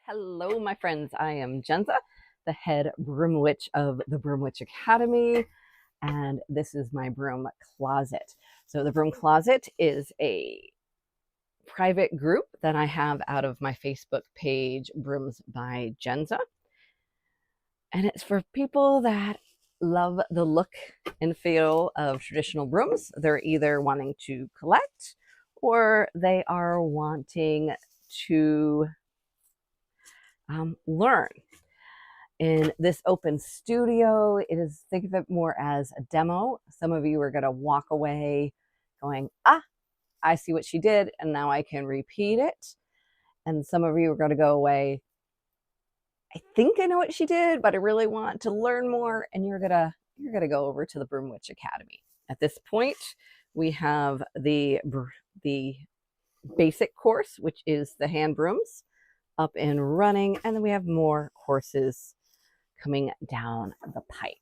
Hello, my friends. I am Jenza, the head broom witch of the Broom Witch Academy, and this is my broom closet. So the broom closet is a private group that I have out of my Facebook page, Brooms by Jenza, and it's for people that love the look and feel of traditional brooms. They're either wanting to collect or they are wanting to learn. In this open studio, think of it more as a demo. Some of you are going to walk away going, I see what she did, and now I can repeat it. And some of you are going to go away, I think I know what she did, but I really want to learn more, and you're gonna go over to the Broom Witch Academy. At this point, we have the basic course, which is the hand brooms, up and running, and then we have more courses coming down the pike.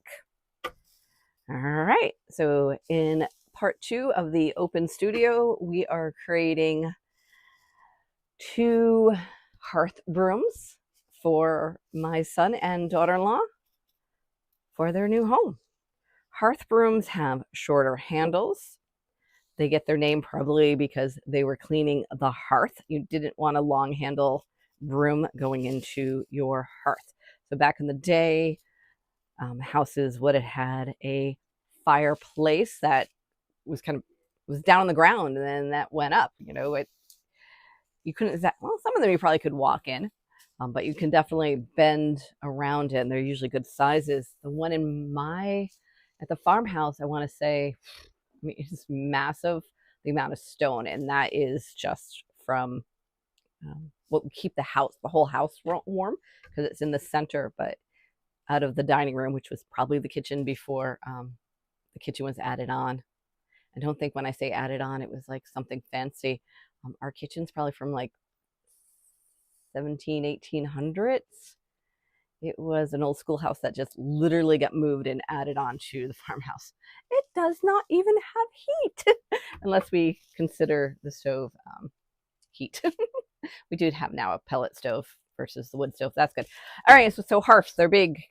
All right, so in part 2 of the open studio, we are creating 2 hearth brooms for my son and daughter-in-law for their new home. Hearth brooms have shorter handles. They get their name probably because they were cleaning the hearth. You didn't want a long handle broom going into your hearth. So back in the day, houses would have had a fireplace that was down on the ground, and then that went up. You know, you couldn't. Well, some of them you probably could walk in, but you can definitely bend around it. And they're usually good sizes. The one at the farmhouse, I want to say, it's massive. The amount of stone, and that is just from what would keep the whole house warm, because it's in the center, but out of the dining room, which was probably the kitchen before the kitchen was added on. I don't think when I say added on, it was like something fancy. Our kitchen's probably from like 1800s. It was an old schoolhouse that just literally got moved and added on to the farmhouse. It does not even have heat, unless we consider the stove heat. We do have now a pellet stove versus the wood stove. That's good. All right, so hearths, they're big.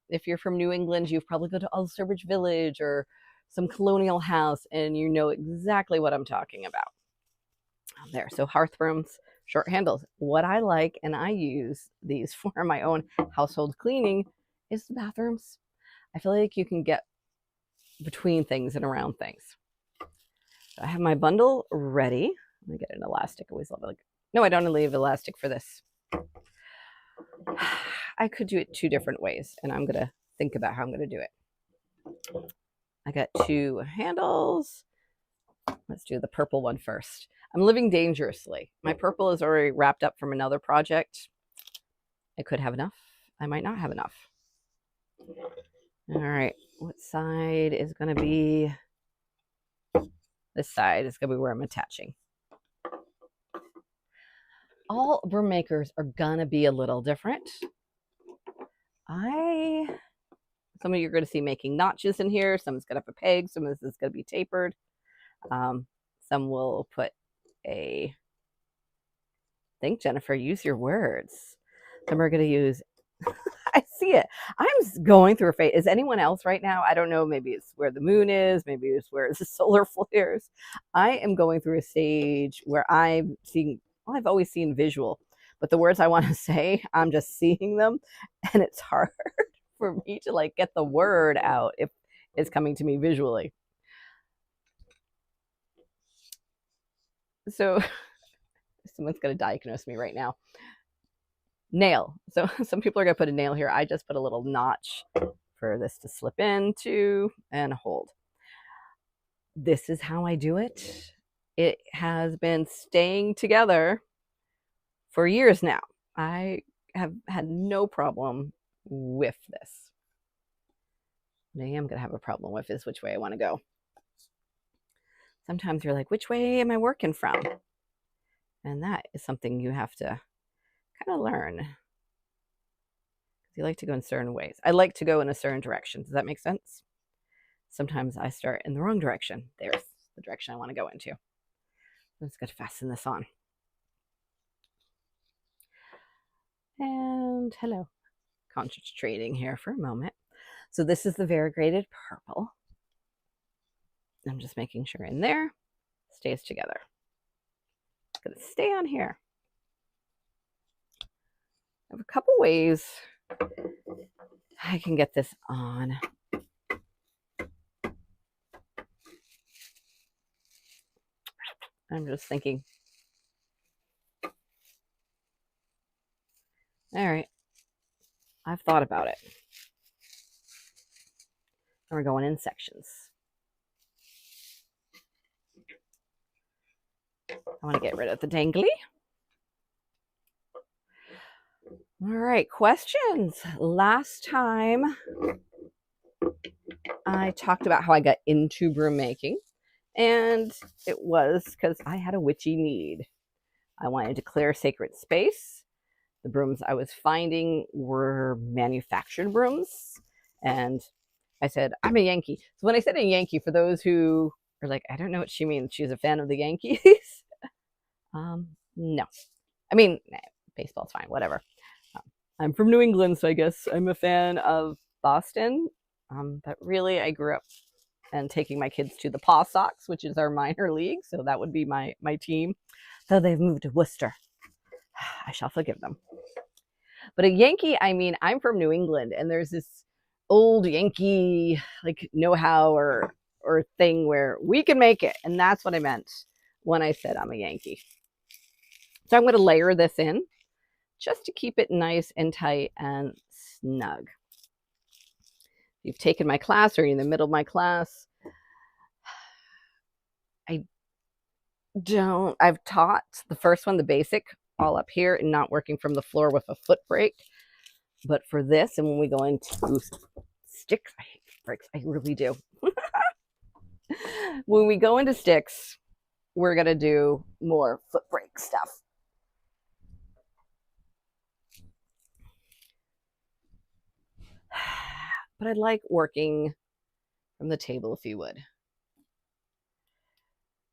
If you're from New England, you've probably gone to Ulsterbridge Village or some colonial house, and you know exactly what I'm talking about. There, so hearth brooms, short handles. What I like, and I use these for my own household cleaning, is the bathrooms. I feel like you can get between things and around things. So I have my bundle ready. Let me get an elastic. I always love it. No, I don't leave elastic for this. I could do it 2 different ways, and I'm going to think about how I'm going to do it. I got 2 handles. Let's do the purple one first. I'm living dangerously. My purple is already wrapped up from another project. I could have enough. I might not have enough. All right. What side is going to be? This side is going to be where I'm attaching. All broom makers are going to be a little different. Some of you are going to see making notches in here. Some is going to have a peg. Some of this is going to be tapered. Some will put think, Jennifer, use your words. Some are going to use, I see it. I'm going through a phase. Is anyone else right now? I don't know. Maybe it's where the moon is. Maybe it's where the solar flares. I am going through a stage where I'm seeing, well, I've always seen visual, but the words I want to say, I'm just seeing them, and it's hard for me to like get the word out if it's coming to me visually. So someone's going to diagnose me right now. Nail. So some people are going to put a nail here. I just put a little notch for this to slip into and hold. This is how I do it. It has been staying together for years now. I have had no problem with this. Maybe I'm going to have a problem with is which way I want to go. Sometimes you're like, which way am I working from? And that is something you have to kind of learn. You like to go in certain ways. I like to go in a certain direction. Does that make sense? Sometimes I start in the wrong direction. There's the direction I want to go into. I'm just going to fasten this on. And hello. Concentrating here for a moment. So this is the variegated purple. I'm just making sure in there stays together. It's going to stay on here. I have a couple ways I can get this on. I'm just thinking. All right. I've thought about it. And we're going in sections. I want to get rid of the dangly. All right, questions. Last time I talked about how I got into broom making, and it was because I had a witchy need. I wanted to clear sacred space. The brooms I was finding were manufactured brooms, and I said, I'm a Yankee. So when I said a Yankee, for those who are like, I don't know what she means, she's a fan of the Yankees. No. I mean, baseball's fine, whatever. I'm from New England, so I guess I'm a fan of Boston. But really, I grew up and taking my kids to the Paw Sox, which is our minor league. So that would be my team. Though they've moved to Worcester. I shall forgive them. But a Yankee, I mean, I'm from New England, and there's this old Yankee like know-how or thing where we can make it. And that's what I meant when I said I'm a Yankee. So I'm going to layer this in just to keep it nice and tight and snug. If you've taken my class or you're in the middle of my class, I've taught the first one, the basic, all up here and not working from the floor with a foot brake. But for this, and when we go into sticks, I hate brakes, I really do. When we go into sticks, we're going to do more foot brake stuff. But I like working from the table, if you would.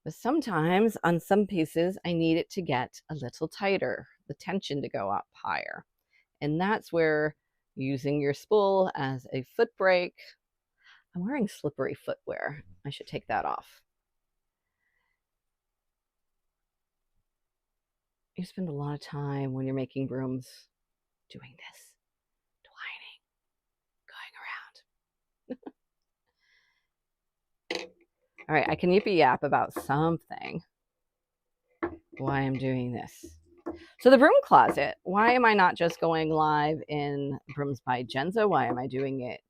But sometimes on some pieces, I need it to get a little tighter, the tension to go up higher. And that's where using your spool as a foot brake. I'm wearing slippery footwear. I should take that off. You spend a lot of time when you're making brooms doing this. All right, I can yippee yap about something. Why I'm doing this. So the broom closet, why am I not just going live in Brooms by Jenza? Why am I doing it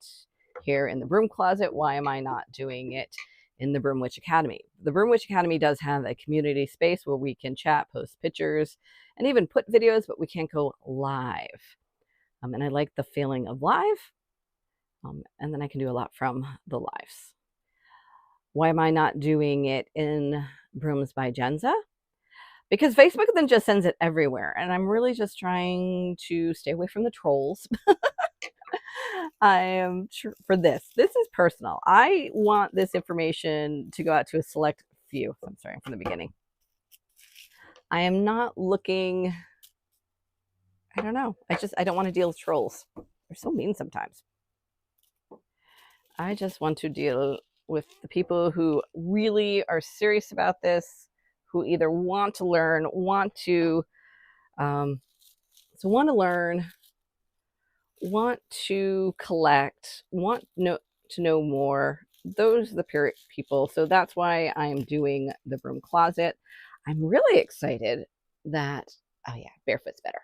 here in the broom closet? Why am I not doing it in the Broom Witch Academy? The Broom Witch Academy does have a community space where we can chat, post pictures, and even put videos, but we can't go live. And I like the feeling of live. And then I can do a lot from the lives. Why am I not doing it in Brooms by Jenza? Because Facebook then just sends it everywhere. And I'm really just trying to stay away from the trolls. I am for this. This is personal. I want this information to go out to a select few. I'm sorry, from the beginning. I am not looking, I don't know. I don't want to deal with trolls. They're so mean sometimes. I just want to deal with the people who really are serious about this, who either want to learn, want to learn, want to collect, want to know more. Those are the people. So that's why I'm doing the broom closet. I'm really excited that, oh yeah, barefoot's better.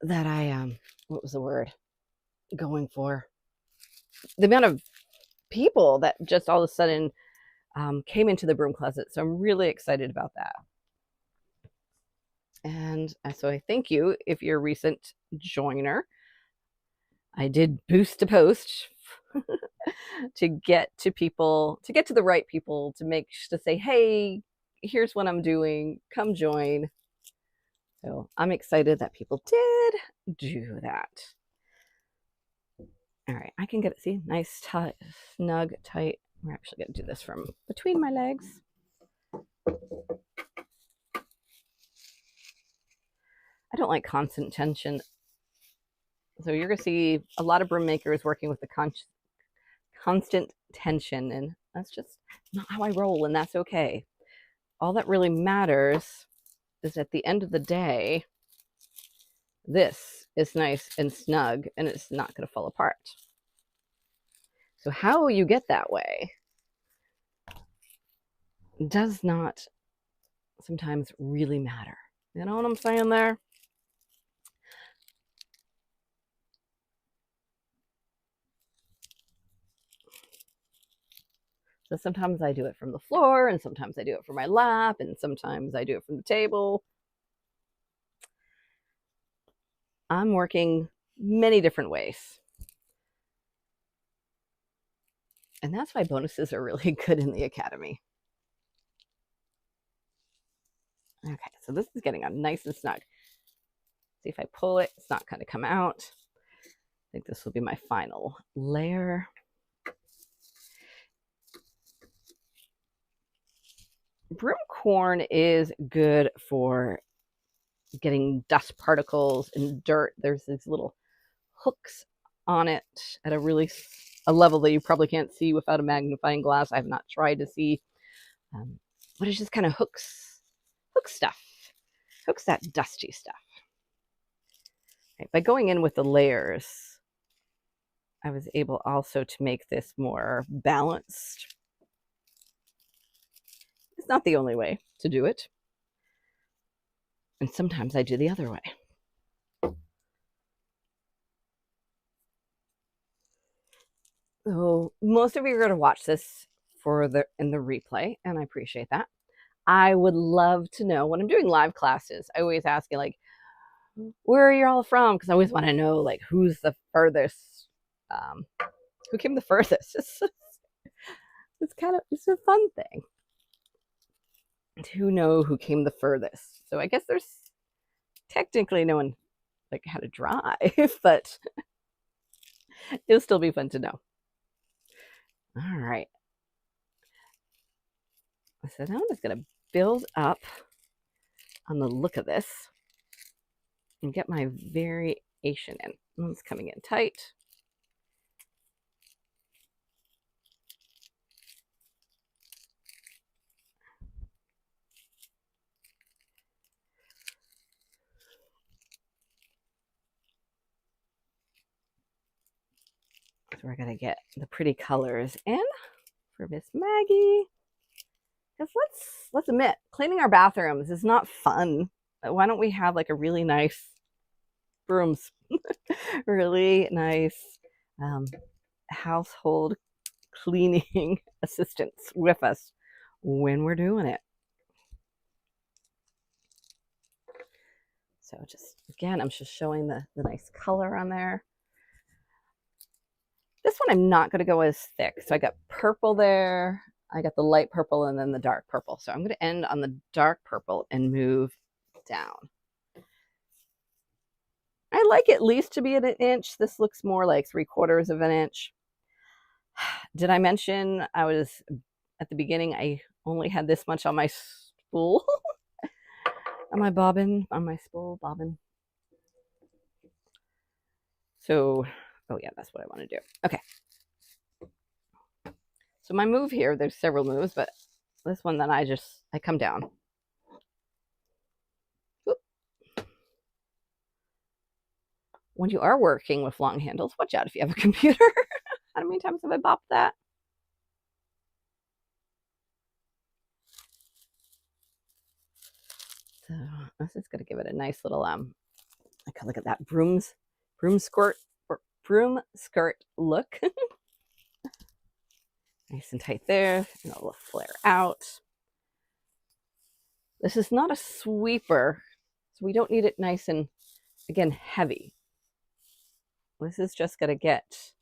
That I, what was the word going for? The amount of people that just all of a sudden came into the broom closet. So I'm really excited about that. And so I thank you if you're a recent joiner. I did boost a post to get to people, to get to the right people, to say, hey, here's what I'm doing. Come join. So I'm excited that people did do that. All right, I can get it. See, nice, tight, snug, tight. We're actually going to do this from between my legs. I don't like constant tension. So you're going to see a lot of broom makers working with the constant tension, and that's just not how I roll, and that's okay. All that really matters is at the end of the day, this is nice and snug, and it's not going to fall apart. So how you get that way does not sometimes really matter. You know what I'm saying there? So sometimes I do it from the floor, and sometimes I do it from my lap, and sometimes I do it from the table. I'm working many different ways. And that's why bonuses are really good in the Academy. Okay, so this is getting on nice and snug. See if I pull it, it's not going to come out. I think this will be my final layer. Broom corn is good for getting dust particles and dirt. There's these little hooks on it at a level that you probably can't see without a magnifying glass. I've not tried to see, but it just kind of hooks stuff, hooks that dusty stuff. Okay, by going in with the layers, I was able also to make this more balanced. It's not the only way to do it. And sometimes I do the other way. So most of you are going to watch this in the replay, and I appreciate that. I would love to know, when I'm doing live classes, I always ask you, like, where are you all from? Because I always want to know, like, who's the furthest, who came the furthest. It's a fun thing to know who came the furthest. So I guess there's technically no one like how to drive, but it'll still be fun to know. All right. So now I'm just going to build up on the look of this and get my variation in. It's coming in tight. So we're going to get the pretty colors in for Miss Maggie. Because let's admit, cleaning our bathrooms is not fun. Why don't we have like a really nice brooms, really nice household cleaning assistants with us when we're doing it. So just, again, I'm just showing the nice color on there. This one I'm not going to go as thick. So I got purple there. I got the light purple and then the dark purple. So I'm going to end on the dark purple and move down. I like at least to be at 1 inch. This looks more like 3/4 of an inch. Did I mention I was, at the beginning, I only had this much on my spool, on my bobbin, on my spool bobbin. So, oh yeah, that's what I want to do. Okay. So my move here, there's several moves, but this one that I come down. Oop. When you are working with long handles, watch out if you have a computer. How many times have I bopped that? So I'm just going to give it a nice little, look at that broom skirt look. Nice and tight there, and a little flare out. This is not a sweeper, so we don't need it nice and, again, heavy. This is just going to get,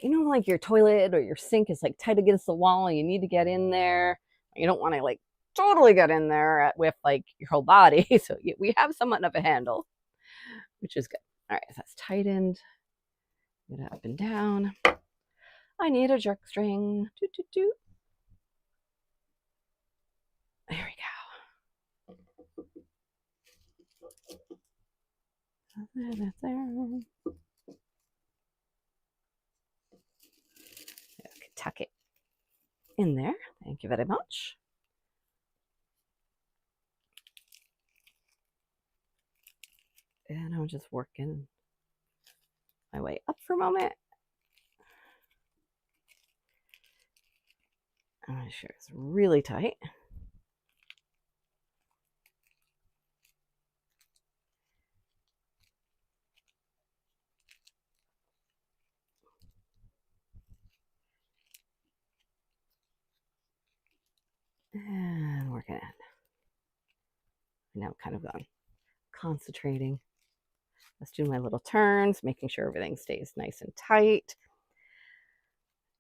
you know, like your toilet or your sink is like tight against the wall and you need to get in there. You don't want to like totally get in there with like your whole body. So we have somewhat of a handle, which is good. All right, so that's tightened. Get it up and down. I need a jerk string. There we go. That's there. Tuck it in there. Thank you very much. And I'm just working my way up for a moment. I'm sure it's really tight. And working it. Now I'm kind of gone concentrating. Let's do my little turns, making sure everything stays nice and tight.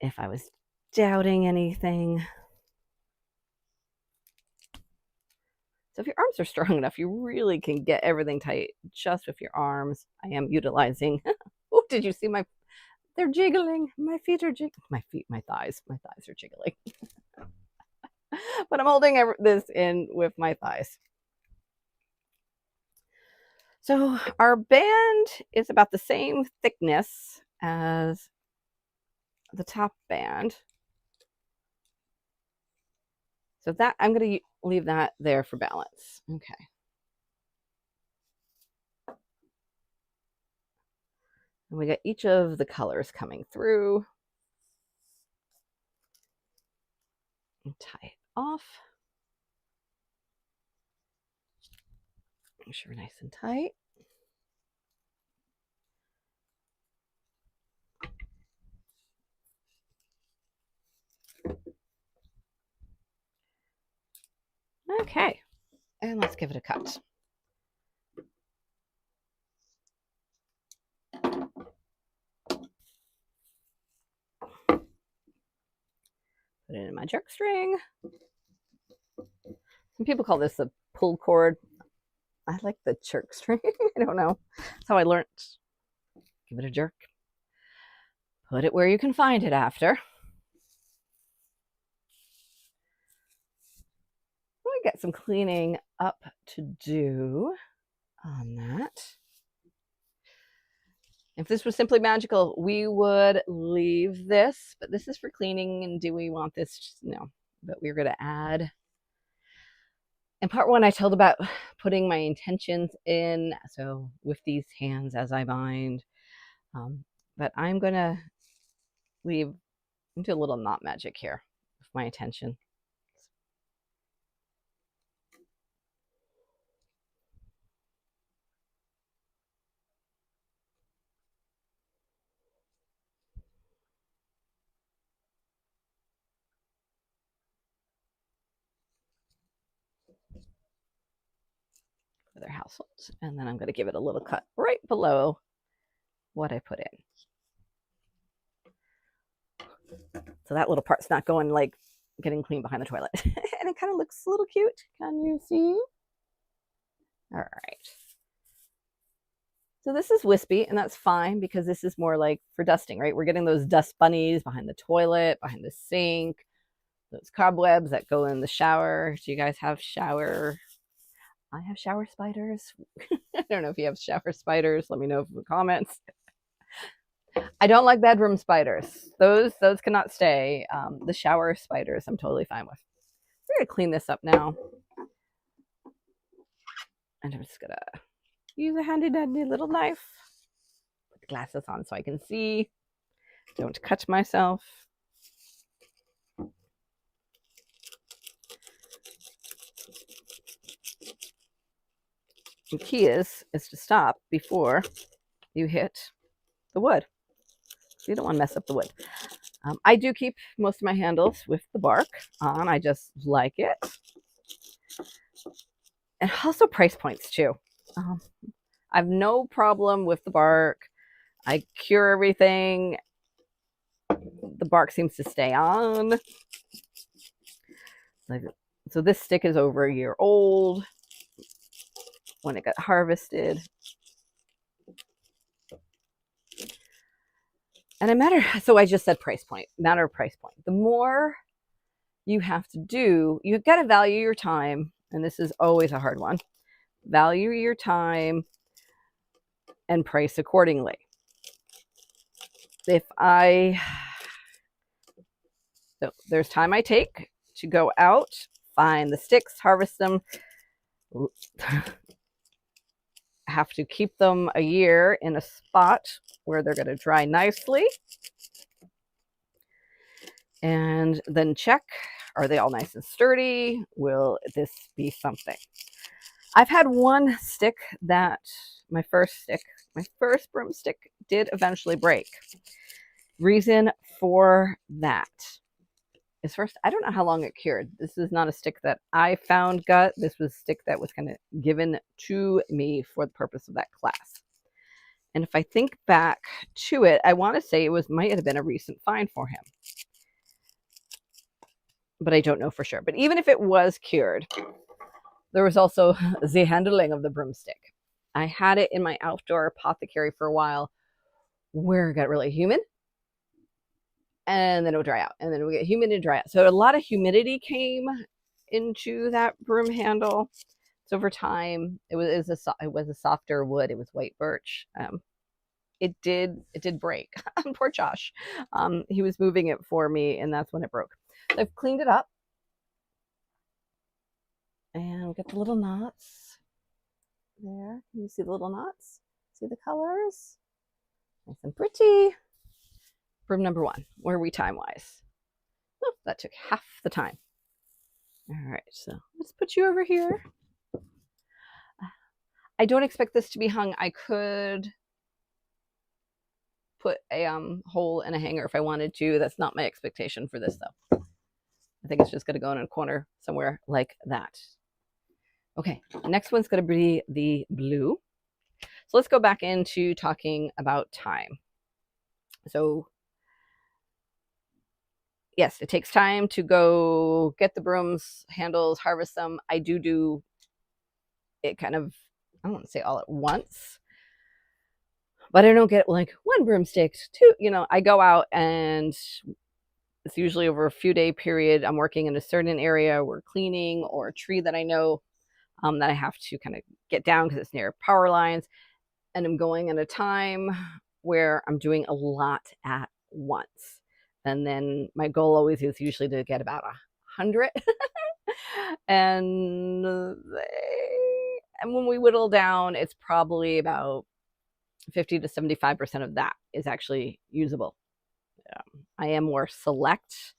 If I was doubting anything. So if your arms are strong enough, you really can get everything tight just with your arms. I am utilizing. Oh, did you see my? They're jiggling. My feet are jiggling. My thighs are jiggling. But I'm holding this in with my thighs. So our band is about the same thickness as the top band. So that I'm going to leave that there for balance. Okay. And we got each of the colors coming through. And tie it off. Make sure we're nice and tight. Okay, and let's give it a cut. Put it in my jerk string. Some people call this a pull cord. I like the jerk string. I don't know. That's how I learned. Give it a jerk. Put it where you can find it after. We got some cleaning up to do on that. If this was simply magical, we would leave this, but this is for cleaning. And do we want this? No, but we're going to add. In part one, I told about putting my intentions in. So with these hands as I bind, but I'm going to leave into a little knot magic here with my intention. For their households, and then I'm going to give it a little cut right below what I put in. So that little part's not going like getting clean behind the toilet. And it kind of looks a little cute. Can you see? All right. So this is wispy, and that's fine because this is more like for dusting, right? We're getting those dust bunnies behind the toilet, behind the sink, those cobwebs that go in the shower. Do you guys have shower? I have shower spiders. I don't know if you have shower spiders. Let me know in the comments. I don't like bedroom spiders. Those cannot stay. The shower spiders I'm totally fine with. We're going to clean this up now. And I'm just going to use a handy dandy little knife. Put the glasses on so I can see. Don't cut myself. The key is to stop before you hit the wood. So you don't want to mess up the wood. I do keep most of my handles with the bark on. I just like it. And also price points too. I have no problem with the bark. I cure everything. The bark seems to stay on. So this stick is over a year old when it got harvested. And so I just said price point, matter of price point. The more you have to do, you've got to value your time. And this is always a hard one. Value your time and price accordingly. If I, so there's time I take to go out, find the sticks, harvest them, have to keep them a year in a spot where they're going to dry nicely, and then check, are they all nice and sturdy? Will this be something? I've had one stick that my first broomstick did eventually break. Reason for that is, first, I don't know how long it cured. This is not a stick that I found gut. This was a stick that was kind of given to me for the purpose of that class. And if I think back to it, I want to say it might have been a recent find for him, but I don't know for sure. But even if it was cured, there was also the handling of the broomstick. I had it in my outdoor apothecary for a while where it got really humid, and then it would dry out, and then it would get humid and dry out. So a lot of humidity came into that broom handle. So over time, it was a softer wood. It was white birch. It did break. Poor Josh. He was moving it for me, and that's when it broke. So I've cleaned it up, and we'll get the little knots there. Can you see the little knots? See the colors? Nice and pretty. Broom number 1. Where are we time-wise? Oh, that took half the time. All right, so let's put you over here. I don't expect this to be hung. I could put a hole in a hanger if I wanted to. That's not my expectation for this, though. I think it's just going to go in a corner somewhere like that. Okay, the next one's going to be the blue. So let's go back into talking about time. So yes, it takes time to go get the brooms, handles, harvest them. I do it kind of, I don't want to say all at once, but I don't get like 1 broomstick, 2, I go out, and it's usually over a few day period. I'm working in a certain area, we're cleaning, or a tree that I know that I have to kind of get down because it's near power lines, and I'm going at a time where I'm doing a lot at once. And then my goal always is usually to get about 100. And when we whittle down, it's probably about 50 to 75% of that is actually usable. I am more select.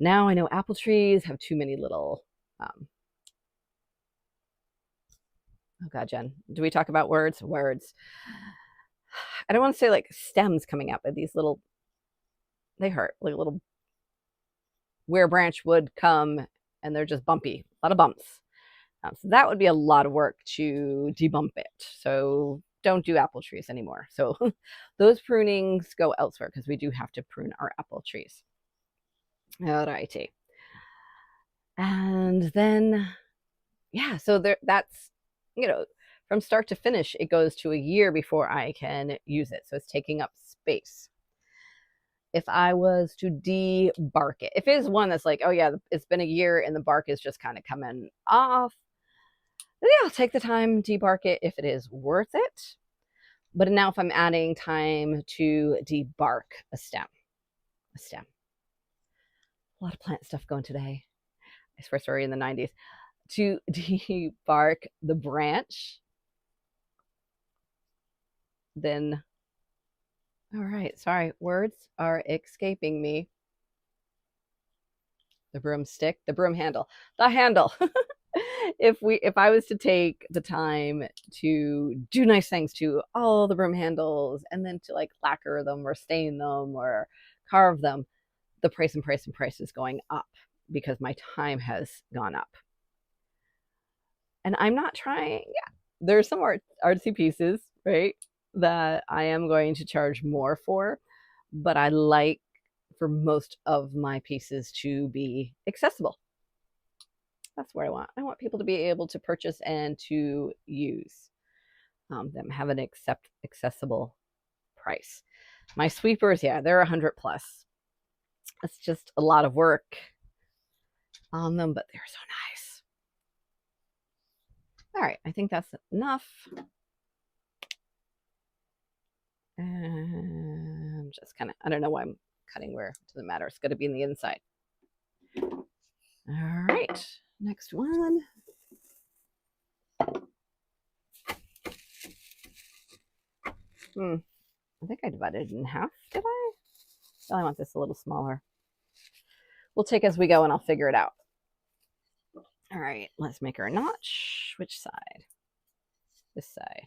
Now I know apple trees have too many little, oh God, Jen, do we talk about words? Words. I don't want to say like stems coming up, but these little, they hurt, like a little, where a branch would come, and they're just bumpy, a lot of bumps. So that would be a lot of work to debump it. So don't do apple trees anymore. So those prunings go elsewhere, because we do have to prune our apple trees. All righty. And then, yeah, so that's, from start to finish, it goes to a year before I can use it. So it's taking up space. If I was to debark it, if it is one that's like, oh yeah, it's been a year and the bark is just kind of coming off, then yeah, I'll take the time, debark it if it is worth it. But now if I'm adding time to debark a stem, a lot of plant stuff going today. I swear, sorry, in the 90s. To debark the branch, then, all right, sorry, words are escaping me. The broomstick, the broom handle, the handle. If I was to take the time to do nice things to all the broom handles, and then to like lacquer them or stain them or carve them, the price is going up because my time has gone up. And I'm not trying, yeah, there's some artsy pieces, right, that I am going to charge more for, but I like for most of my pieces to be accessible. That's what I want. I want people to be able to purchase and to use them, have an accessible price. My sweepers, yeah, they're 100 plus. It's just a lot of work on them, but they're so nice. All right, I think that's enough. And just kind of, I don't know why I'm cutting where, it doesn't matter. It's going to be in the inside. All right, next one. I think I divided it in half, did I? Oh, I want this a little smaller. We'll take as we go and I'll figure it out. All right, let's make her a notch. Which side? This side.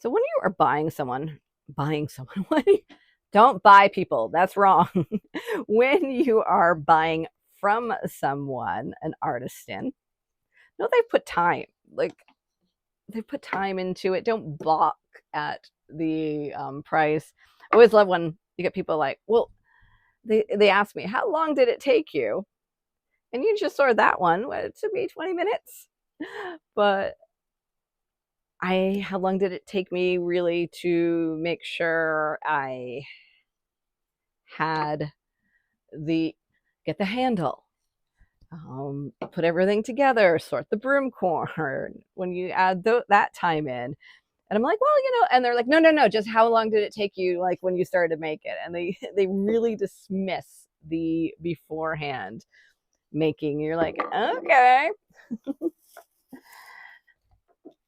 So when you are buying someone, don't buy people. That's wrong. When you are buying from someone, an artisan, no, they put time. Like, they put time into it. Don't balk at the price. I always love when you get people like, well, they ask me, how long did it take you? And you just saw that one. Well, it took me 20 minutes. But how long did it take me really to make sure I had get the handle, put everything together, sort the broom corn, when you add that time in. And I'm like, well, and they're like, no, just how long did it take you, like, when you started to make it? And they really dismiss the beforehand making. You're like, okay.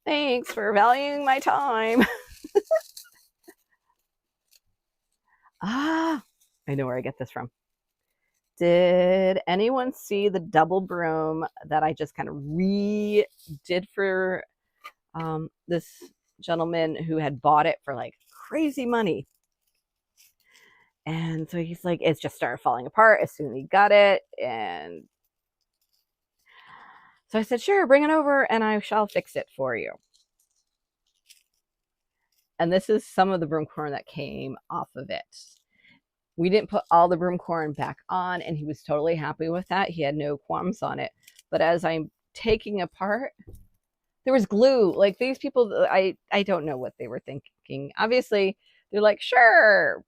Thanks for valuing my time. I know where I get this from. Did anyone see the double broom that I just kind of redid for this gentleman who had bought it for like crazy money? And so he's like, it just started falling apart as soon as he got it. And so I said, sure, bring it over and I shall fix it for you. And this is some of the broom corn that came off of it. We didn't put all the broom corn back on, and he was totally happy with that. He had no qualms on it. But as I'm taking apart, there was glue. Like, these people, I don't know what they were thinking. Obviously, they're like, sure,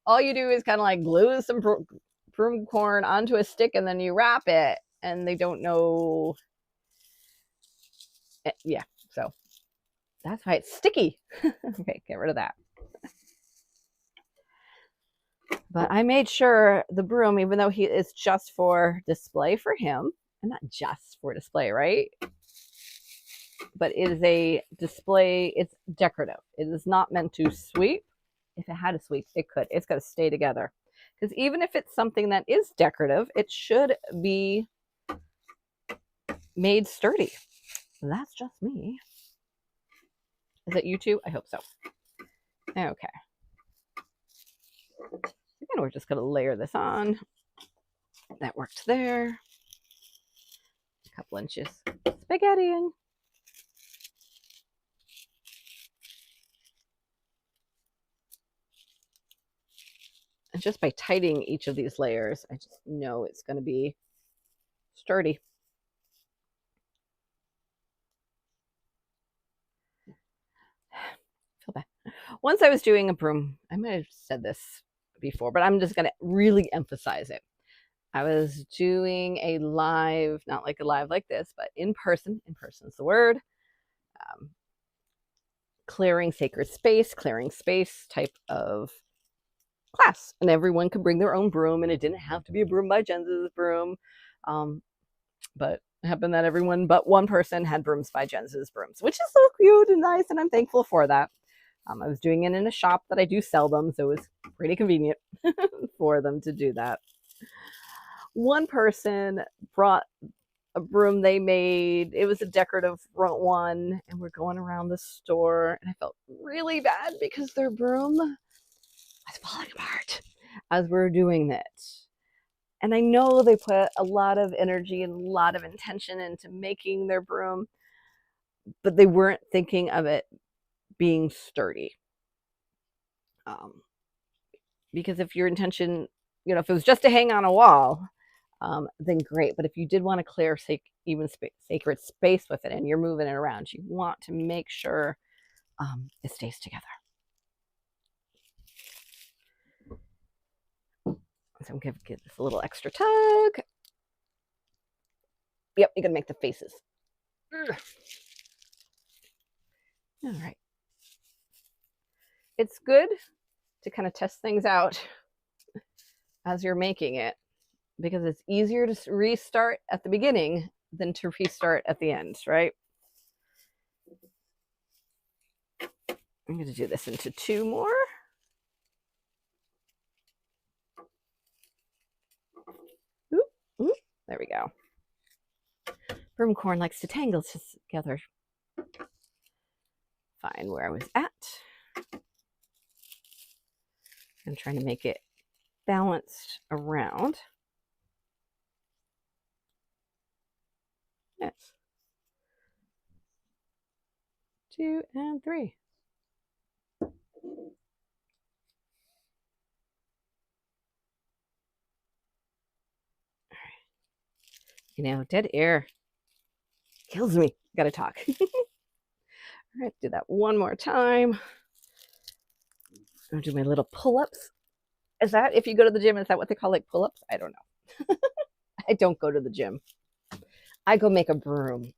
all you do is kind of like glue some broom corn onto a stick and then you wrap it. And they don't know. Yeah, so that's why it's sticky. Okay, get rid of that. But I made sure the broom, even though it's just for display for him, and not just for display, right? But it is a display, it's decorative. It is not meant to sweep. If it had a sweep, it could. It's got to stay together. Because even if it's something that is decorative, it should be made sturdy. That's just me. Is it you too? I hope so. Okay. And we're just going to layer this on. That worked there. A couple inches spaghettiing. And just by tightening each of these layers, I just know it's going to be sturdy. Feel bad. Once I was doing a broom, I might have said this before, but I'm just going to really emphasize it. I was doing a live, not like a live like this, but in person. In person is the word. Clearing sacred space, clearing space type of class. And everyone could bring their own broom, and it didn't have to be a Broom by JENZA'S broom. But it happened that everyone but one person had Brooms by JENZA'S brooms, which is so cute and nice, and I'm thankful for that. I was doing it in a shop that I do sell them, so it was pretty convenient for them to do that. One person brought a broom they made. It was a decorative one, and we're going around the store, and I felt really bad because their broom was falling apart as we're doing it. And I know they put a lot of energy and a lot of intention into making their broom, but they weren't thinking of it being sturdy. Because if your intention, if it was just to hang on a wall, then great. But if you did want to clear sacred space with it and you're moving it around, you want to make sure it stays together. So I'm going to give this a little extra tug. Yep, you gotta make the faces. All right. It's good to kind of test things out as you're making it, because it's easier to restart at the beginning than to restart at the end, right? I'm going to do this into 2 more. Oop, oop, there we go. Broom corn likes to tangle together. Find where I was at. I'm trying to make it balanced around. Yes. 2 and 3. You know, dead air kills me. Gotta talk. All right, do that one more time. I'll do my little pull-ups. Is that, if you go to the gym, is that what they call like pull-ups? I don't know. I don't go to the gym. I go make a broom.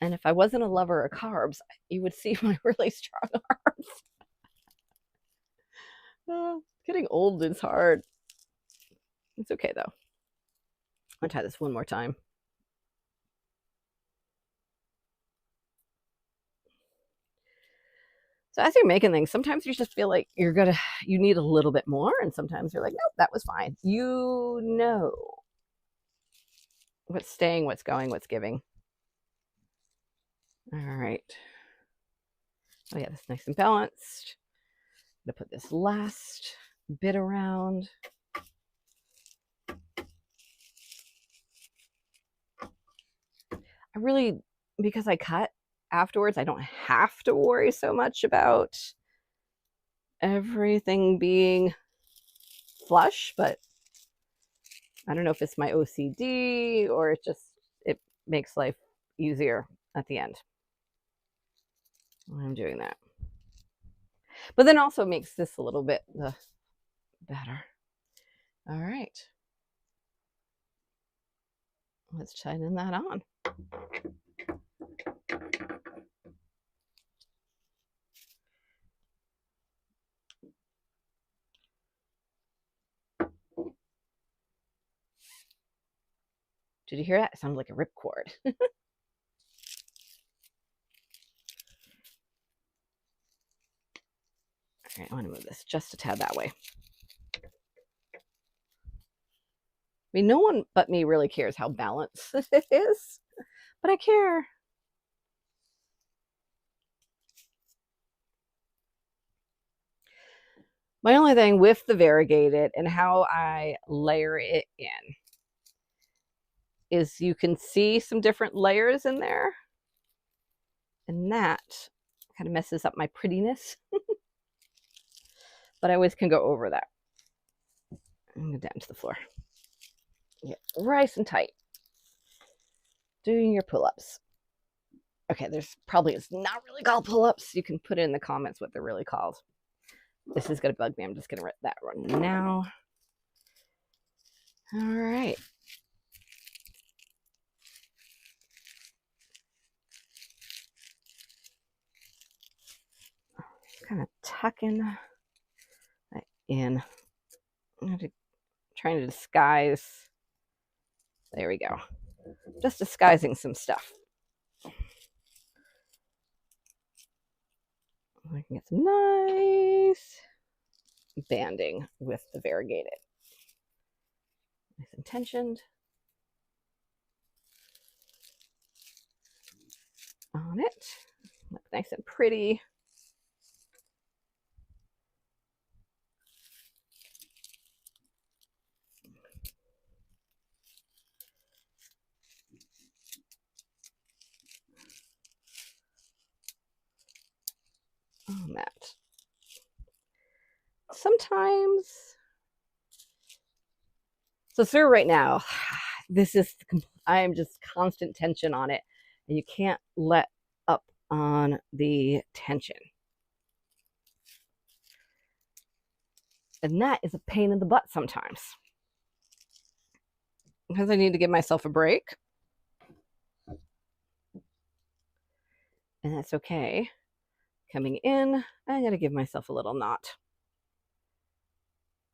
And if I wasn't a lover of carbs, you would see my really strong arms. Getting old is hard. It's okay though. I'll try this one more time. So as you're making things, sometimes you just feel like you need a little bit more, and sometimes you're like, nope, that was fine. You know what's staying, what's going, what's giving. All right. Oh yeah, that's nice and balanced. I'm gonna put this last bit around. I really, because I cut afterwards, I don't have to worry so much about everything being flush, but I don't know if it's my OCD or it makes life easier at the end when I'm doing that. But then also makes this a little bit better. All right. Let's tighten that on. Did you hear that? It sounded like a ripcord. All right, I want to move this just a tad that way. I mean, no one but me really cares how balanced it is, but I care. My only thing with the variegated and how I layer it in is you can see some different layers in there, and that kind of messes up my prettiness. But I always can go over that. I'm going down to the floor. Get nice and tight. Doing your pull-ups. Okay, there's probably, it's not really called pull-ups. You can put it in the comments what they're really called. This is going to bug me. I'm just going to rip that one now. All right. Kind of tucking that in. I'm trying to disguise. There we go. Just disguising some stuff. I can get some nice banding with the variegated. Nice and tensioned. On it. Look nice and pretty. On that. Sometimes, so through right now, this is, I'm just constant tension on it, and you can't let up on the tension. And that is a pain in the butt sometimes. because I need to give myself a break. And that's okay. Coming in, I'm going to give myself a little knot.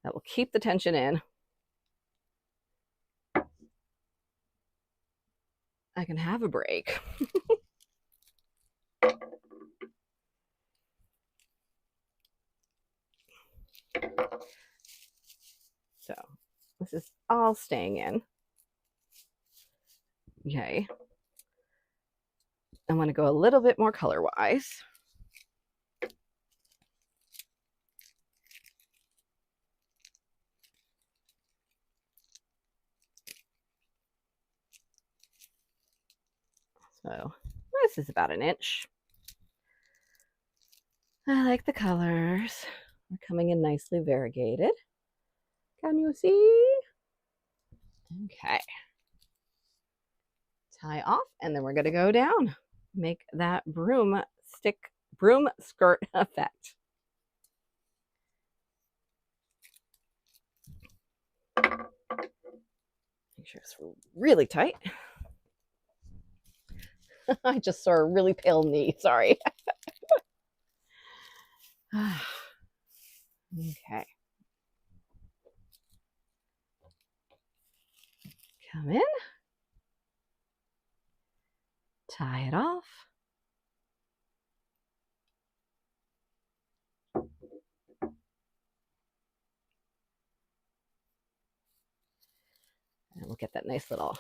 That will keep the tension in. I can have a break. So this is all staying in. Okay. I want to go a little bit more color-wise. So this is about an inch. I like the colors. They're coming in nicely variegated. Can you see? Okay. Tie off, and then we're going to go down. Make that broom skirt effect. Make sure it's really tight. I just saw a really pale knee, sorry. Okay. Come in. Tie it off. And we'll get that nice little,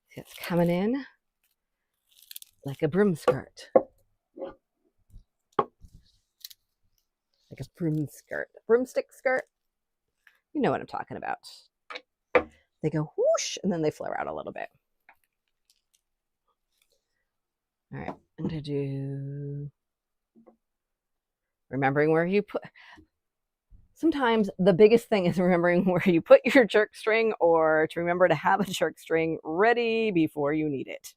see, it's coming in like a broom skirt. Like a broom skirt. Broomstick skirt. You know what I'm talking about. They go whoosh, and then they flare out a little bit. All right, I'm going to do, remembering where you put, sometimes the biggest thing is remembering where you put your jerk string, or to remember to have a jerk string ready before you need it.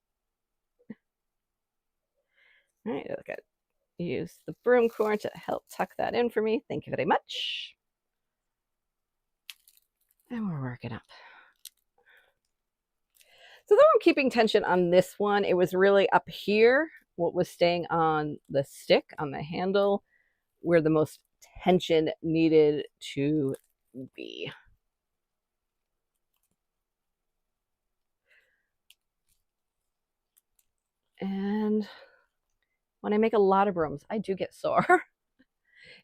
All right, look at, use the broom cord to help tuck that in for me. Thank you very much. And we're working up. So though I'm keeping tension on this one, it was really up here, what was staying on the stick, on the handle, where the most tension needed to be. And when I make a lot of brooms, I do get sore.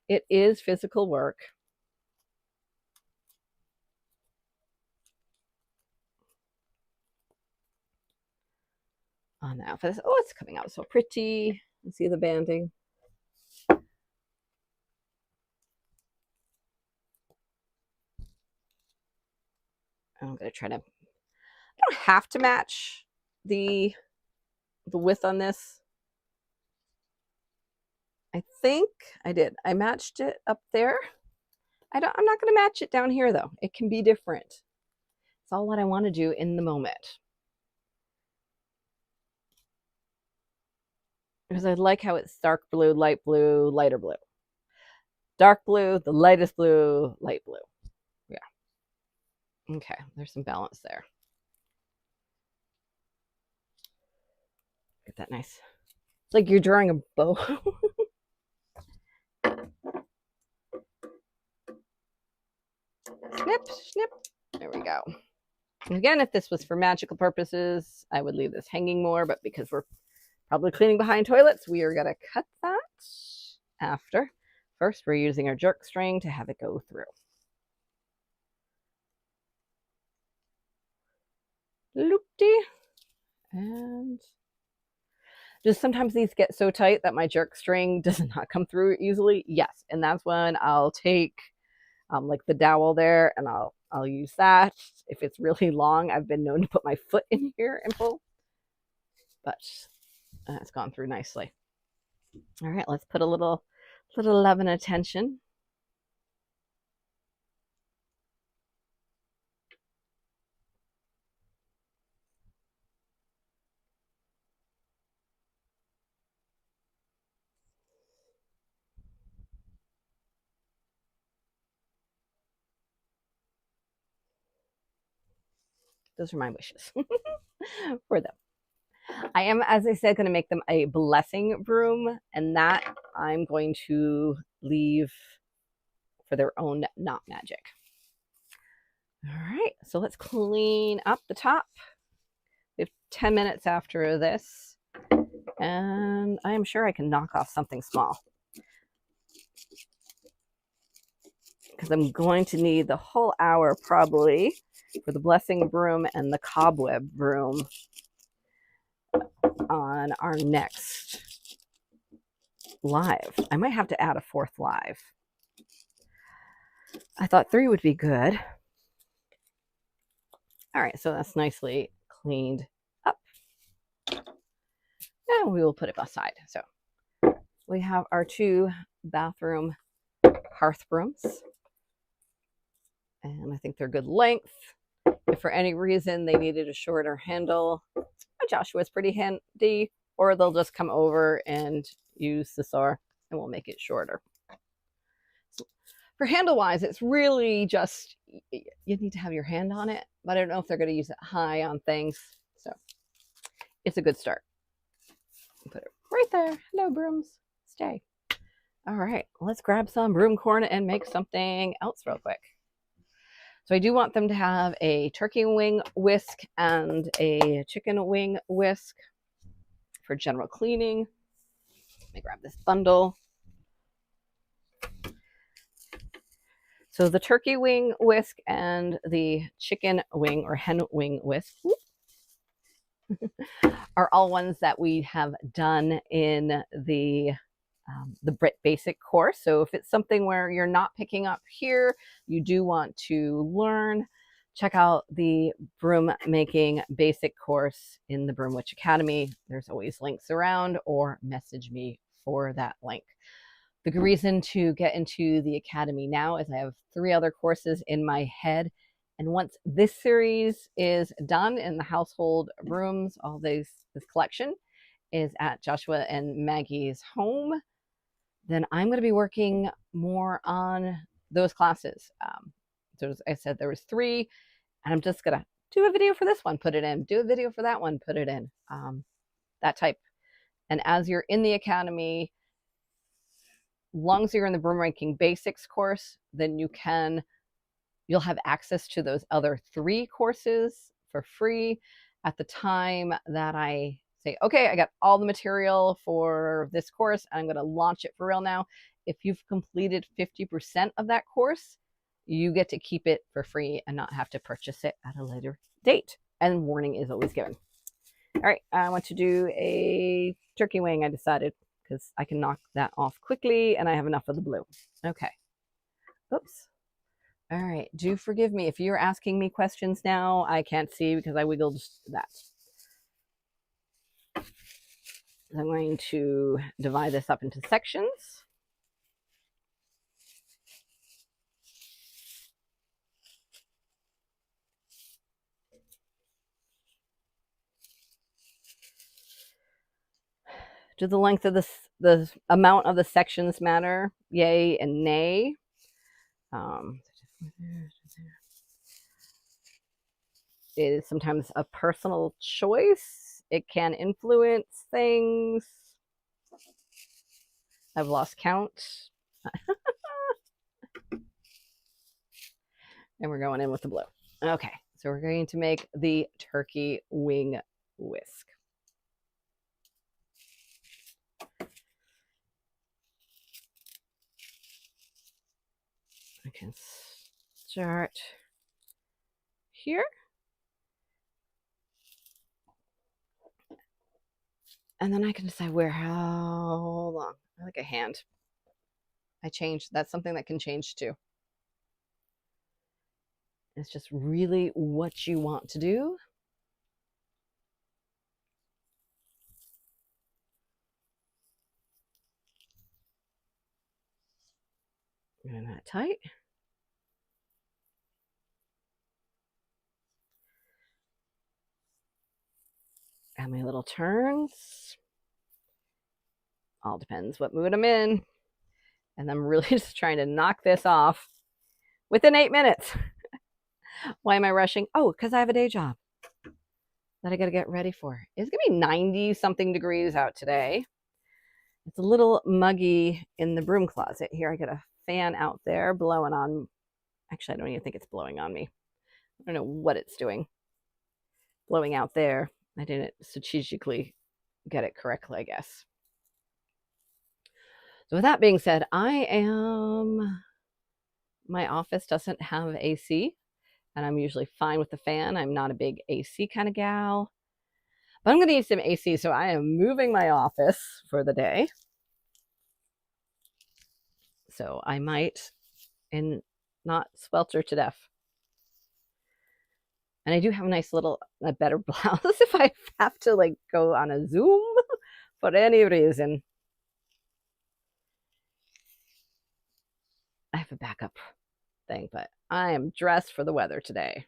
It is physical work. On the outfit. Oh, it's coming out so pretty. You see the banding? I'm going to try to, I don't have to match the width on this. I think I did. I matched it up there. I'm not going to match it down here though. It can be different. It's all what I want to do in the moment. Because I like how it's dark blue, lighter blue. Dark blue, the lightest blue, light blue. Yeah. Okay, there's some balance there. Get that nice. It's like you're drawing a bow. Snip, snip. There we go. And again, if this was for magical purposes, I would leave this hanging more, but because we're probably cleaning behind toilets, we are going to cut that after. First, we're using our jerk string to have it go through. Loopty. And just sometimes these get so tight that my jerk string does not come through easily. Yes, and that's when I'll take like the dowel there, and I'll use that. If it's really long, I've been known to put my foot in here and pull, but it's gone through nicely. All right, let's put a little love and attention. those are my wishes for them. I am, as I said, going to make them a blessing broom, and that I'm going to leave for their own not magic. All right, so let's clean up the top. We have 10 minutes after this, and I am sure I can knock off something small, because I'm going to need the whole hour probably for the blessing broom and the cobweb broom on our next live. I might have to add a 4th live. I thought 3 would be good. All right, so that's nicely cleaned up. And we will put it aside. So we have our 2 bathroom hearth brooms. And I think they're good length. If for any reason they needed a shorter handle, Joshua's pretty handy, or they'll just come over and use the saw and we'll make it shorter. For handle-wise, it's really just, you need to have your hand on it, but I don't know if they're going to use it high on things. So it's a good start. Put it right there. Hello, brooms. Stay. All right, let's grab some broom corn and make something else real quick. So I do want them to have a turkey wing whisk and a chicken wing whisk for general cleaning. Let me grab this bundle. So the turkey wing whisk and the chicken wing or hen wing whisk are all ones that we have done in the basic course. So if it's something where you're not picking up here, you do want to learn, check out the broom making basic course in the Broom Witch Academy. There's always links around, or message me for that link. The reason to get into the Academy now is I have 3 other courses in my head. And once this series is done in the Household Brooms, all this collection is at Joshua and Maggie's home, then I'm going to be working more on those classes. So as I said, there was 3, and I'm just going to do a video for this one, put it in, do a video for that one, put it in, that type. And as you're in the Academy, long as you're in the broom making basics course, then you'll have access to those other 3 courses for free at the time that I say, okay, I got all the material for this course. I'm going to launch it for real now. If you've completed 50% of that course, you get to keep it for free and not have to purchase it at a later date. And warning is always given. All right, I want to do a turkey wing, I decided, because I can knock that off quickly and I have enough of the blue. Okay. Oops. All right. Do forgive me if you're asking me questions now. I can't see because I wiggled that. I'm going to divide this up into sections. Do the length of the amount of the sections matter? Yay and nay. It is sometimes a personal choice. It can influence things. I've lost count. And we're going in with the blue. Okay, so we're going to make the turkey wing whisk. I can start here. And then I can decide how long. I like a hand. I changed. That's something that can change too. It's just really what you want to do. And that tight. Add my little turns. All depends what mood I'm in. And I'm really just trying to knock this off within 8 minutes. Why am I rushing? Oh, because I have a day job. that I got to get ready for. It's going to be 90 something degrees out today. It's a little muggy in the broom closet. Here I got a fan out there blowing on. Actually, I don't even think it's blowing on me. I don't know what it's doing. Blowing out there. I didn't strategically get it correctly, I guess. So with that being said, my office doesn't have AC, and I'm usually fine with the fan. I'm not a big AC kind of gal. But I'm going to need some AC, so I am moving my office for the day. So I might and not swelter to death. And I do have a nice little, a better blouse if I have to like go on a Zoom for any reason. I have a backup thing, but I am dressed for the weather today.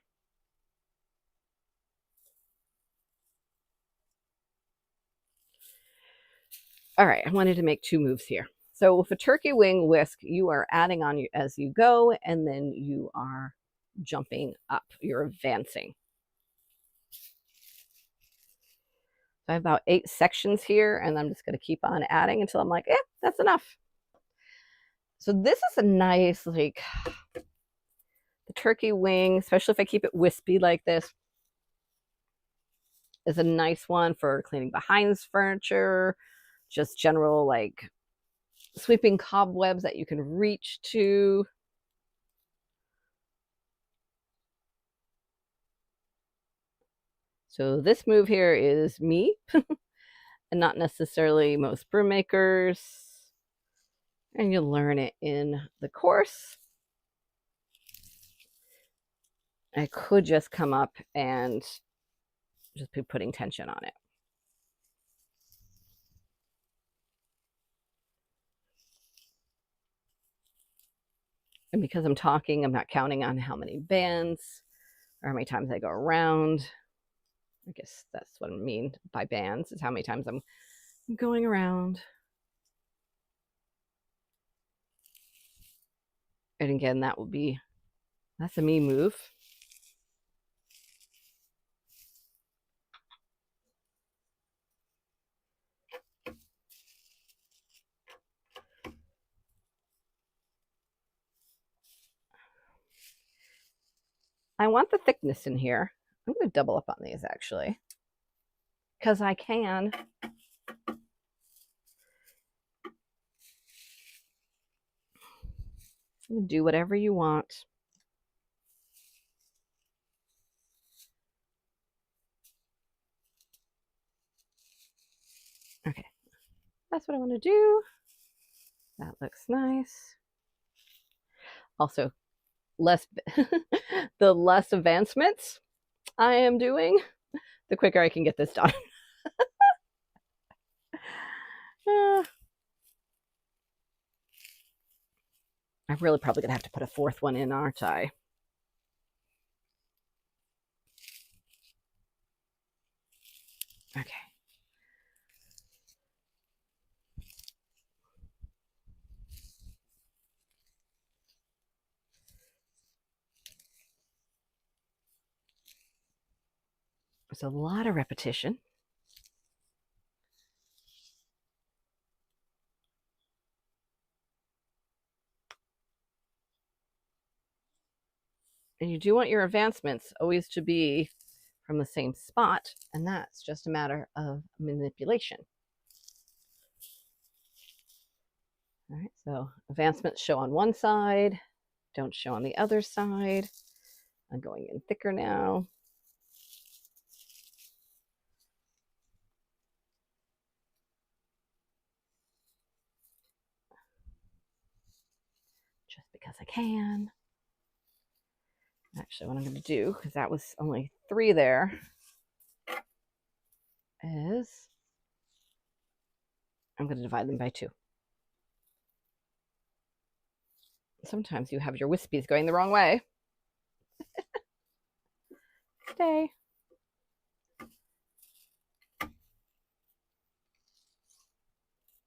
All right, I wanted to make 2 moves here. So with a turkey wing whisk, you are adding on as you go, and then you are jumping up. You're advancing. So I have about 8 sections here, and I'm just going to keep on adding until I'm like, that's enough. So this is a nice, like, the turkey wing, especially if I keep it wispy like this, is a nice one for cleaning behind furniture, just general, like, sweeping cobwebs that you can reach to. So this move here is me and not necessarily most broom makers. And you'll learn it in the course. I could just come up and just be putting tension on it. And because I'm talking, I'm not counting on how many bands or how many times I go around. I guess that's what I mean by bands, is how many times I'm going around. And again, that's a me move. I want the thickness in here. I'm going to double up on these actually, because I can. You do whatever you want. Okay, that's what I want to do. That looks nice. Also, the less advancements I am doing, the quicker I can get this done. I'm really probably going to have to put a 4th one in, aren't I? Okay. There's a lot of repetition. And you do want your advancements always to be from the same spot, and that's just a matter of manipulation. All right, so advancements show on one side, don't show on the other side. I'm going in thicker now. Just because I can. Actually, what I'm going to do, because that was only 3 there, is I'm going to divide them by 2. Sometimes you have your wispies going the wrong way. Stay.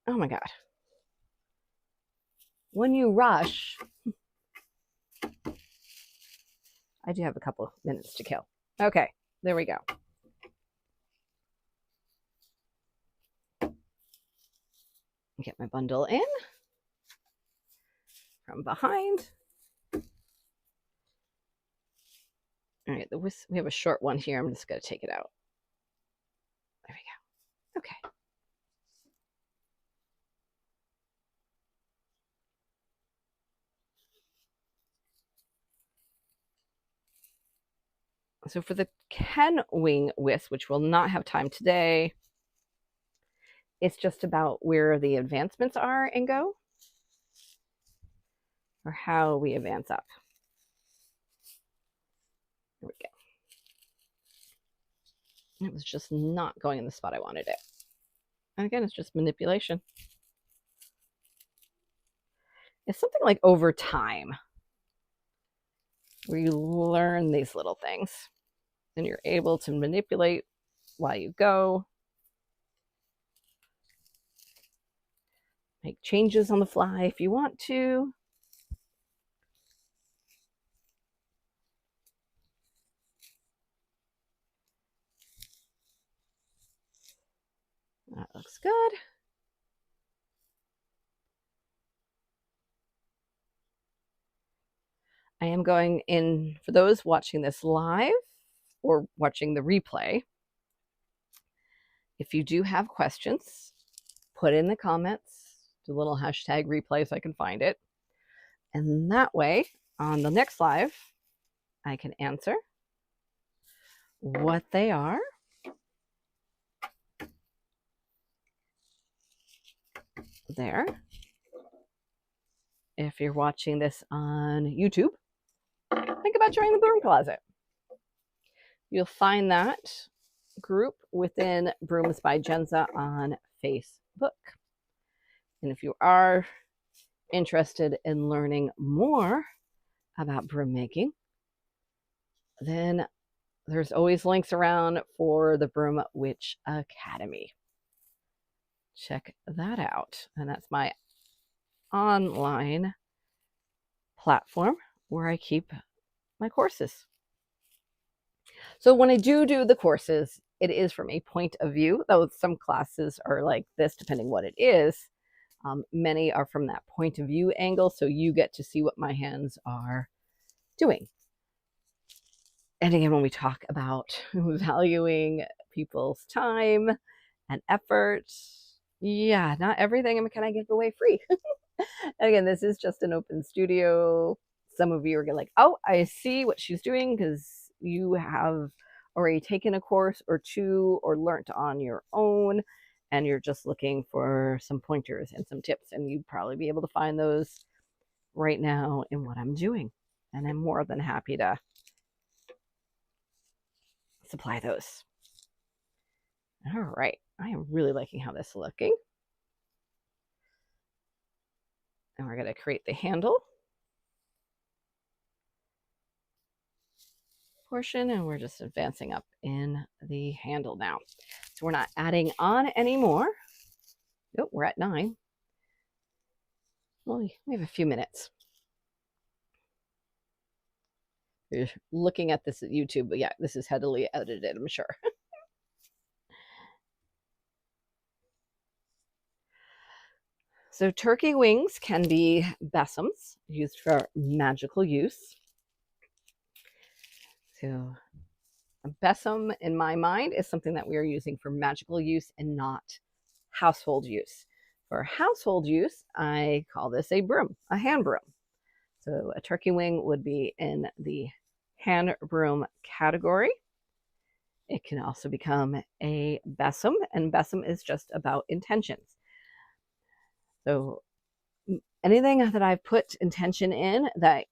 Oh my God. When you rush, I do have a couple minutes to kill. Okay, there we go. Get my bundle in from behind. All right, we have a short one here. I'm just going to take it out. There we go. Okay. So for the Ken Wing Whisk, which we'll not have time today, it's just about where the advancements are and go, or how we advance up. There we go. It was just not going in the spot I wanted it. And again, it's just manipulation. It's something like over time where you learn these little things and you're able to manipulate while you go. Make changes on the fly if you want to. That looks good. I am going in, for those watching this live or watching the replay, if you do have questions, put in the comments, do a little hashtag replay so I can find it. And that way, on the next live, I can answer what they are. There. If you're watching this on YouTube, think about joining the Broom Closet. You'll find that group within Brooms by Jenza on Facebook. And if you are interested in learning more about broom making, then there's always links around for the Broom Witch Academy. Check that out. And that's my online platform where I keep my courses. So when I do the courses, it is from a point of view, though some classes are like this, depending what it is. Many are from that point of view angle, so you get to see what my hands are doing. And again, when we talk about valuing people's time and effort, yeah, not everything can I give away free. And again, this is just an open studio. Some of you are like, oh, I see what she's doing because you have already taken a course or two or learned on your own, and you're just looking for some pointers and some tips, and you'd probably be able to find those right now in what I'm doing. And I'm more than happy to supply those. All right. I am really liking how this is looking. And we're going to create the handle portion, and we're just advancing up in the handle now. So we're not adding on anymore. Nope, we're at 9. Well, we have a few minutes. You're looking at this at YouTube, but yeah, this is heavily edited, I'm sure. So turkey wings can be besoms used for magical use. So a besom, in my mind, is something that we are using for magical use and not household use. For household use, I call this a broom, a hand broom. So a turkey wing would be in the hand broom category. It can also become a besom, and besom is just about intentions. So anything that I've put intention in that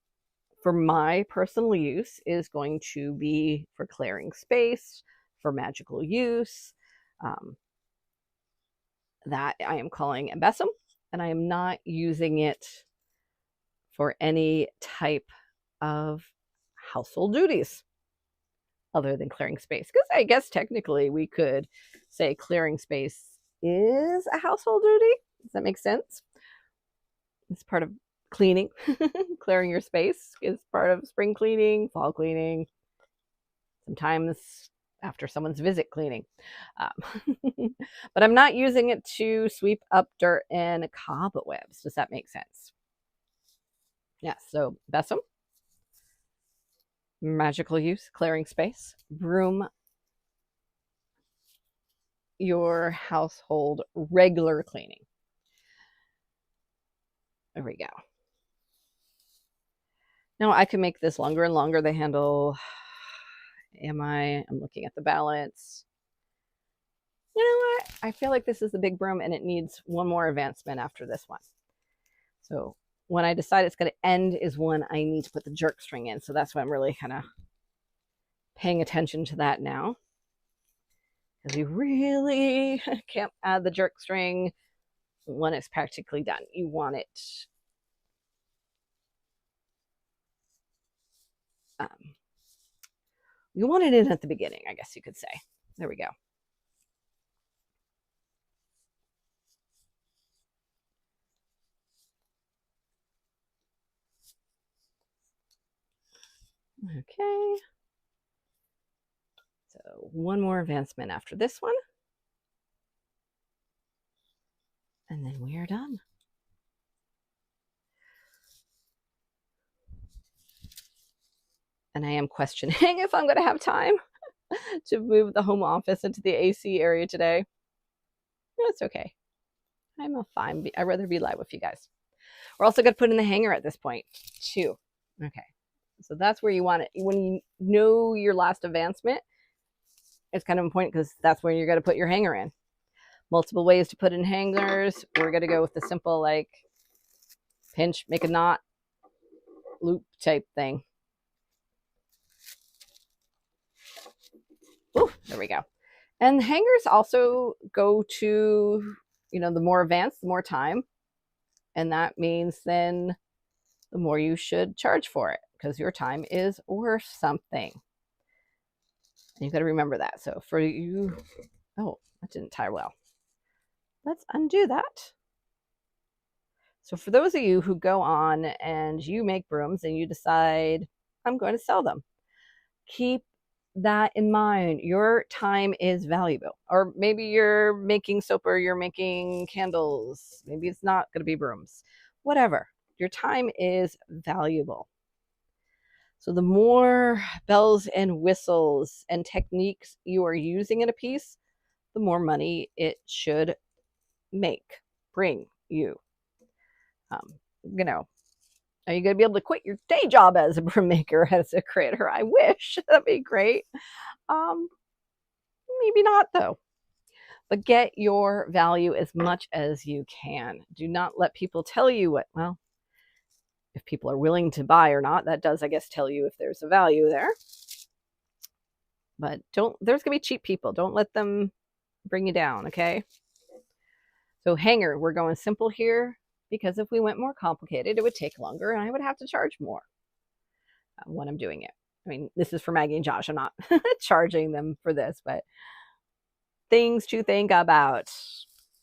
for my personal use is going to be for clearing space, for magical use, that I am calling a besom, and I am not using it for any type of household duties other than clearing space. Because I guess technically we could say clearing space is a household duty. Does that make sense? It's part of cleaning. Clearing your space is part of spring cleaning, fall cleaning. Sometimes after someone's visit cleaning. But I'm not using it to sweep up dirt and cobwebs. Does that make sense? Yeah, so Besom, magical use, clearing space. Broom, your household regular cleaning. There we go. Now I can make this longer and longer, the handle. I'm looking at the balance. You know what? I feel like this is the big broom and it needs one more advancement after this one. So when I decide it's going to end is when I need to put the jerk string in. So that's why I'm really kind of paying attention to that now. Because you really can't add the jerk string when it's practically done. You want it in at the beginning, I guess you could say. There we go. Okay. So one more advancement after this one. And then we are done. And I am questioning if I'm going to have time to move the home office into the AC area today. That's okay. I'm a fine. I'd rather be live with you guys. We're also going to put in the hanger at this point too. Okay. So that's where you want it. When you know your last advancement, it's kind of important because that's where you're going to put your hanger in. Multiple ways to put in hangers. We're going to go with the simple, like, pinch, make a knot, loop type thing. Ooh, there we go. And hangers also go to, the more advanced, the more time. And that means then the more you should charge for it because your time is worth something. And you've got to remember that. So for you, oh, that didn't tie well. Let's undo that. So for those of you who go on and you make brooms and you decide, I'm going to sell them, keep that in mind. Your time is valuable. Or maybe you're making soap or you're making candles. Maybe it's not going to be brooms. Whatever. Your time is valuable. So the more bells and whistles and techniques you are using in a piece, the more money it should bring you. Are you going to be able to quit your day job as a broom maker, as a creator? I wish. That'd be great. Maybe not, though. But get your value as much as you can. Do not let people tell you what, well, if people are willing to buy or not, that does, I guess, tell you if there's a value there. But there's going to be cheap people. Don't let them bring you down, okay? So hanger, we're going simple here because if we went more complicated, it would take longer and I would have to charge more when I'm doing it. I mean, this is for Maggie and Josh. I'm not charging them for this, but things to think about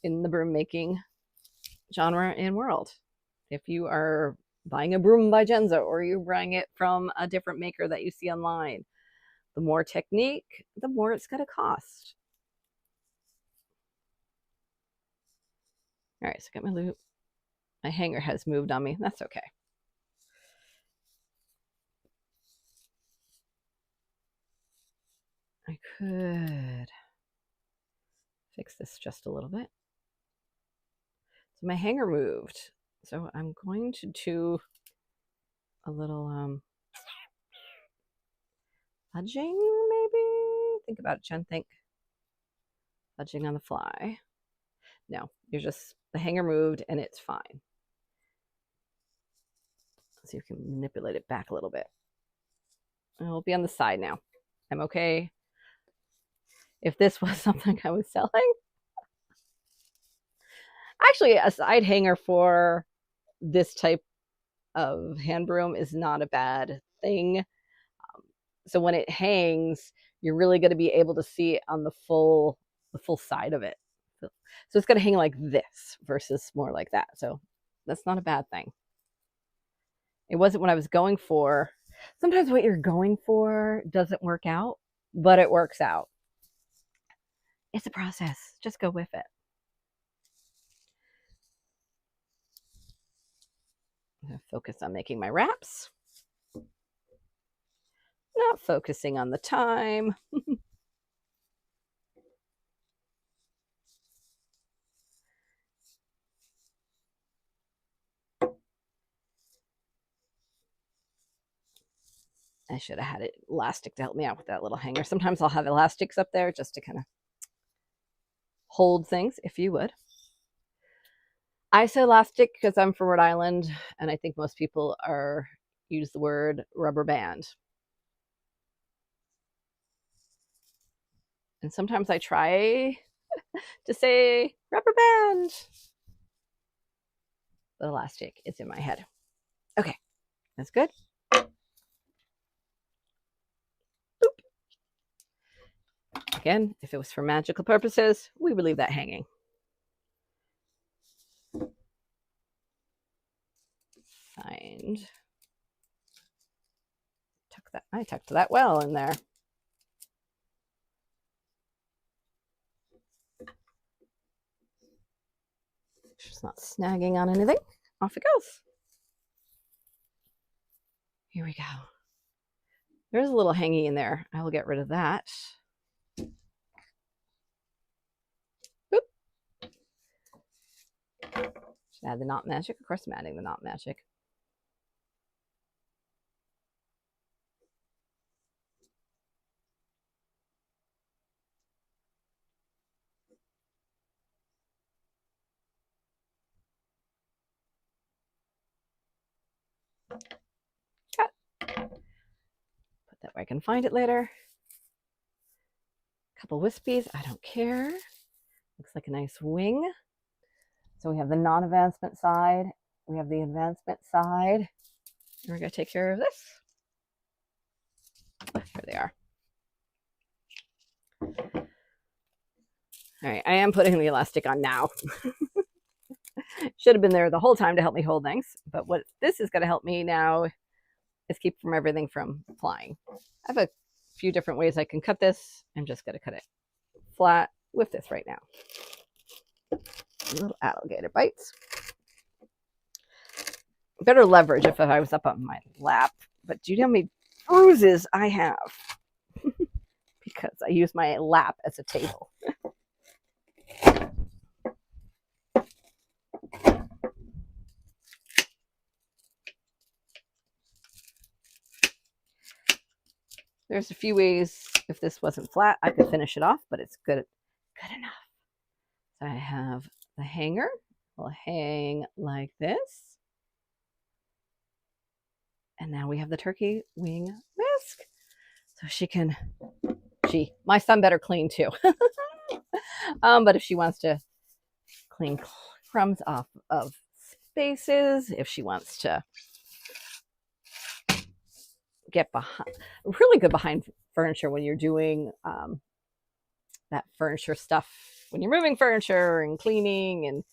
in the broom making genre and world. If you are buying a broom by Jenza or you're buying it from a different maker that you see online, the more technique, the more it's going to cost. All right, so I got my loop. My hanger has moved on me. That's okay. I could fix this just a little bit. So my hanger moved. So I'm going to do a little fudging, maybe? Think about it, Jen. Think. Fudging on the fly. No, you're just, the hanger moved and it's fine. So you can manipulate it back a little bit. It'll be on the side now. I'm okay. If this was something I was selling, actually a side hanger for this type of hand broom is not a bad thing. So when it hangs, you're really going to be able to see it on the full side of it. So it's going to hang like this versus more like that. So that's not a bad thing. It wasn't what I was going for. Sometimes what you're going for doesn't work out, but it works out. It's a process. Just go with it. I'm going to focus on making my wraps. Not focusing on the time. I should have had it elastic to help me out with that little hanger. Sometimes I'll have elastics up there just to kind of hold things, if you would. I say elastic because I'm from Rhode Island, and I think most people use the word rubber band. And sometimes I try to say rubber band, but elastic is in my head. Okay, that's good. Boop. Again, if it was for magical purposes, we would leave that hanging. I tucked that well in there. Just not snagging on anything. Off it goes. Here we go. There's a little hanging in there. I will get rid of that. Boop. Should add the knot magic. Of course I'm adding the knot magic. Cut. Put that where I can find it later. Couple wispies, I don't care. Looks like a nice wing. So we have the non-advancement side. We have the advancement side. And we're going to take care of this. Here they are. All right, I am putting the elastic on now. Should have been there the whole time to help me hold things. But what this is going to help me now is keep everything from flying. I have a few different ways I can cut this. I'm just going to cut it flat with this right now. Little alligator bites. Better leverage if I was up on my lap. But do you know how many bruises I have? Because I use my lap as a table. There's a few ways, if this wasn't flat, I could finish it off, but it's good enough. So I have the hanger. Will hang like this. And now we have the turkey wing whisk. So my son better clean too. But if she wants to clean crumbs off of spaces, if she wants to get really good behind furniture when you're doing that furniture stuff, when you're moving furniture and cleaning and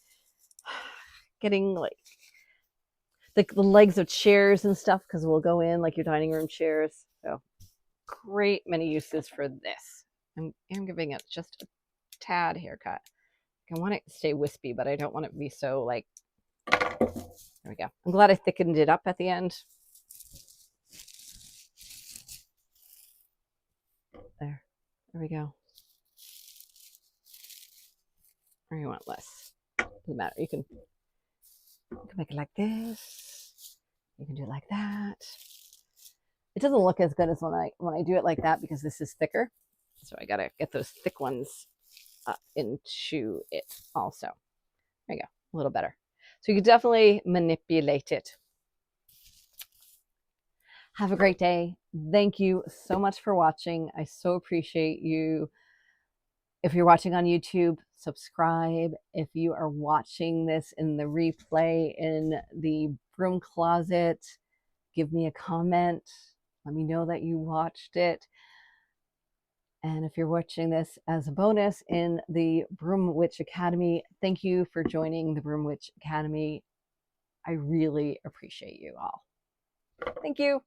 getting like the legs of chairs and stuff, because we'll go in like your dining room chairs. So great many uses for this. I'm giving it just a tad haircut. I want it to stay wispy, but I don't want it to be so like, there we go. I'm glad I thickened it up at the end. There we go. Or you want less. Doesn't matter. You can make it like this. You can do it like that. It doesn't look as good as when I do it like that because this is thicker. So I gotta get those thick ones up into it also. There you go. A little better. So you can definitely manipulate it. Have a great day. Thank you so much for watching. I so appreciate you. If you're watching on YouTube, subscribe. If you are watching this in the replay in the broom closet, give me a comment. Let me know that you watched it. And if you're watching this as a bonus in the Broom Witch Academy, thank you for joining the Broom Witch Academy. I really appreciate you all. Thank you.